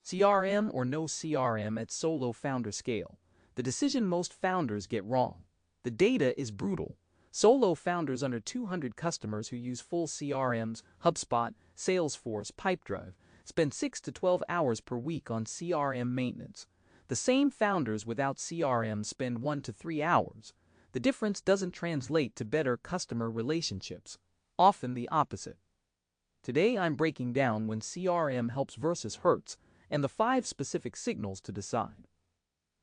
CRM or no CRM at solo founder scale. The decision most founders get wrong. The data is brutal. Solo founders under 200 customers who use full CRMs, HubSpot, Salesforce, Pipedrive, spend 6 to 12 hours per week on CRM maintenance. The same founders without CRM spend 1 to 3 hours. The difference doesn't translate to better customer relationships. Often the opposite. Today I'm breaking down when CRM helps versus hurts and the 5 specific signals to decide.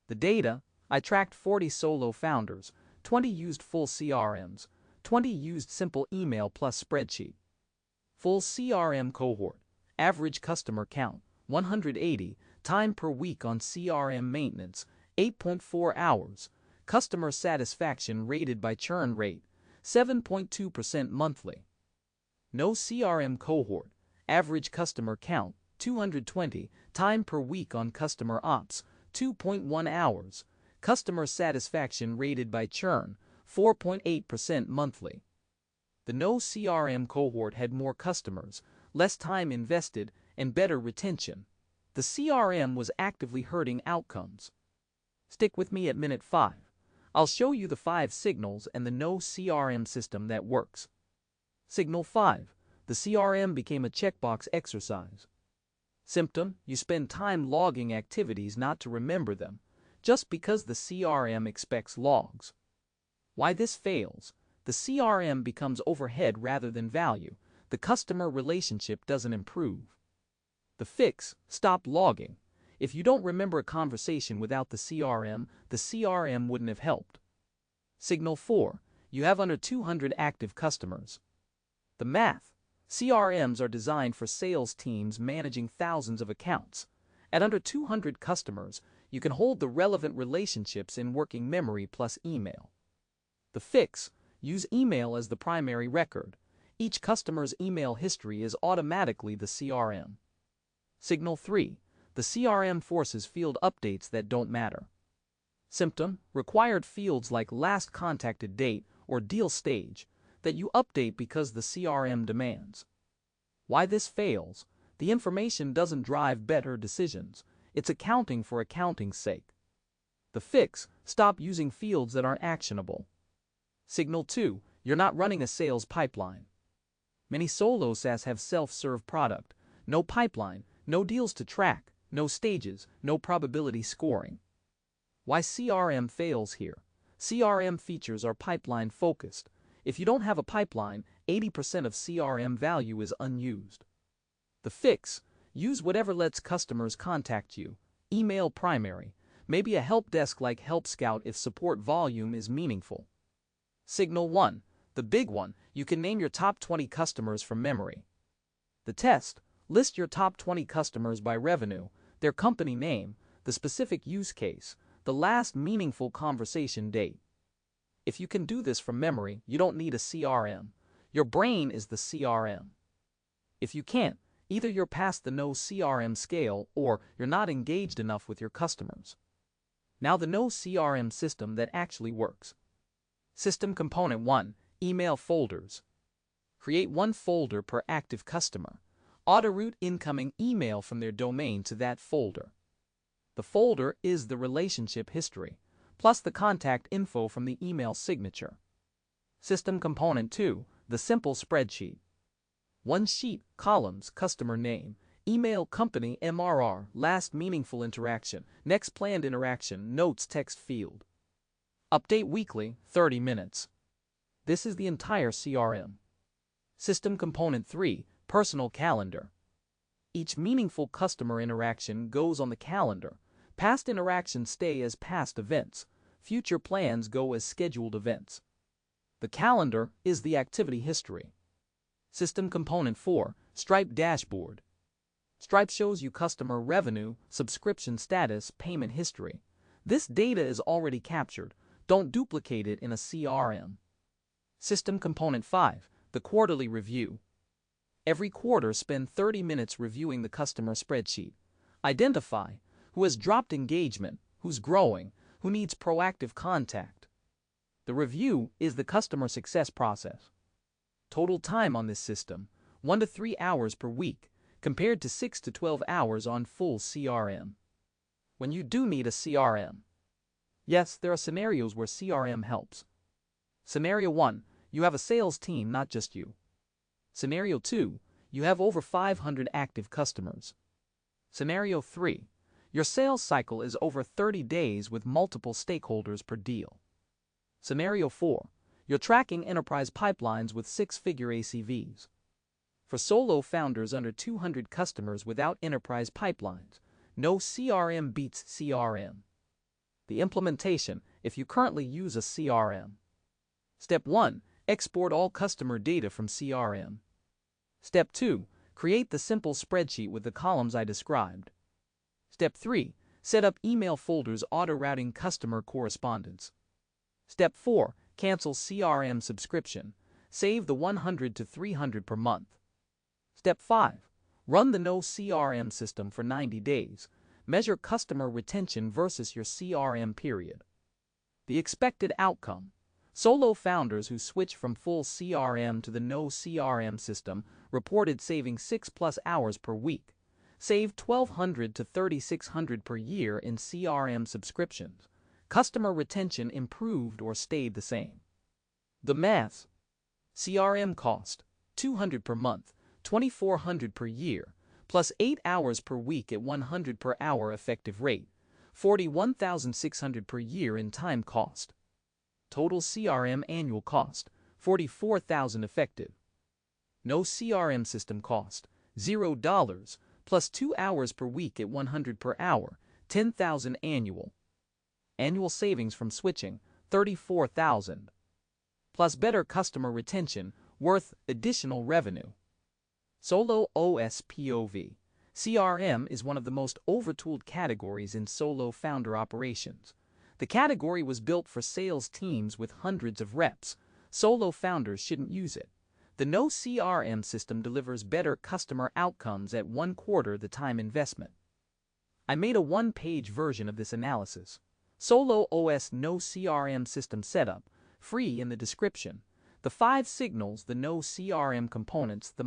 The data: I tracked 40 solo founders, 20 used full CRMs, 20 used simple email plus spreadsheet. Full CRM cohort: average customer count 180, time per week on CRM maintenance 8.4 hours, customer satisfaction rated by churn rate 7.2% monthly. No CRM cohort: average customer count 220, time per week on customer ops 2.1 hours, customer satisfaction rated by churn 4.8% monthly. The no CRM cohort had more customers, less time invested, and better retention. The CRM was actively hurting outcomes. Stick with me at minute 5. I'll show you the 5 signals and the no CRM system that works. Signal 5. The CRM became a checkbox exercise. Symptom: you spend time logging activities not to remember them, just because the CRM expects logs. Why this fails: the CRM becomes overhead rather than value. The customer relationship doesn't improve. The fix: stop logging. If you don't remember a conversation without the CRM wouldn't have helped. Signal 4. You have under 200 active customers. The math: CRMs are designed for sales teams managing thousands of accounts. At under 200 customers, you can hold the relevant relationships in working memory plus email. The fix: use email as the primary record. Each customer's email history is automatically the CRM. Signal 3. The CRM forces field updates that don't matter. Symptom: required fields like last contacted date or deal stage that you update because the CRM demands. Why this fails: the information doesn't drive better decisions. It's accounting for accounting's sake. The fix: stop using fields that aren't actionable. Signal 2. You're not running a sales pipeline. Many solo SaaS have self-serve product. No pipeline, no deals to track, no stages, no probability scoring. Why CRM fails here: CRM features are pipeline focused. If you don't have a pipeline, 80% of CRM value is unused. The fix: use whatever lets customers contact you. Email primary, maybe a help desk like Help Scout if support volume is meaningful. Signal 1. The big one: you can name your top 20 customers from memory. The test: list your top 20 customers by revenue, their company name, the specific use case, the last meaningful conversation date. If you can do this from memory, you don't need a CRM. Your brain is the CRM. If you can't, either you're past the no CRM scale or you're not engaged enough with your customers. Now the no CRM system that actually works. System Component 1. Email folders. Create one folder per active customer. Autoroute incoming email from their domain to that folder. The folder is the relationship history, plus the contact info from the email signature. System Component 2. The simple spreadsheet. One sheet: columns, customer name, email, company, MRR, last meaningful interaction, next planned interaction, notes, text field. Update weekly, 30 minutes. This is the entire CRM. System Component 3. Personal calendar. Each meaningful customer interaction goes on the calendar. Past interactions stay as past events. Future plans go as scheduled events. The calendar is the activity history. System Component 4. Stripe dashboard. Stripe shows you customer revenue, subscription status, payment history. This data is already captured. Don't duplicate it in a CRM. System Component 5. The quarterly review. Every quarter, spend 30 minutes reviewing the customer spreadsheet. Identify who has dropped engagement, who's growing, who needs proactive contact. The review is the customer success process. Total time on this system: 1 to 3 hours per week. compared to 6 to 12 hours on full CRM. When you do need a CRM. Yes, there are scenarios where CRM helps. Scenario 1, you have a sales team, not just you. Scenario 2, you have over 500 active customers. Scenario 3, your sales cycle is over 30 days with multiple stakeholders per deal. Scenario 4, you're tracking enterprise pipelines with 6-figure ACVs. For solo founders under 200 customers without enterprise pipelines, no CRM beats CRM. The implementation, if you currently use a CRM. Step 1, export all customer data from CRM. Step 2, create the simple spreadsheet with the columns I described. Step 3, set up email folders auto-routing customer correspondence. Step 4, cancel CRM subscription, save the $100 to $300 per month. Step 5, run the no CRM system for 90 days, measure customer retention versus your CRM period. The expected outcome. Solo founders who switch from full CRM to the no CRM system reported saving 6+ hours per week, saved $1,200 to $3,600 per year in CRM subscriptions. Customer retention improved or stayed the same. The math. CRM cost, $200 per month, $2,400 per year, plus 8 hours per week at $100 per hour effective rate, $41,600 per year in time cost. Total CRM annual cost, $44,000 effective. No CRM system cost, $0, plus 2 hours per week at $100 per hour, $10,000 annual. Annual savings from switching, $34,000. Plus better customer retention, worth additional revenue. Solo OS POV. CRM is one of the most overtooled categories in solo founder operations. The category was built for sales teams with hundreds of reps. Solo founders shouldn't use it. The no CRM system delivers better customer outcomes at 1/4 the time investment. I made a 1-page version of this analysis. Solo OS no CRM system setup, free in the description. The 5 signals, the no CRM components, the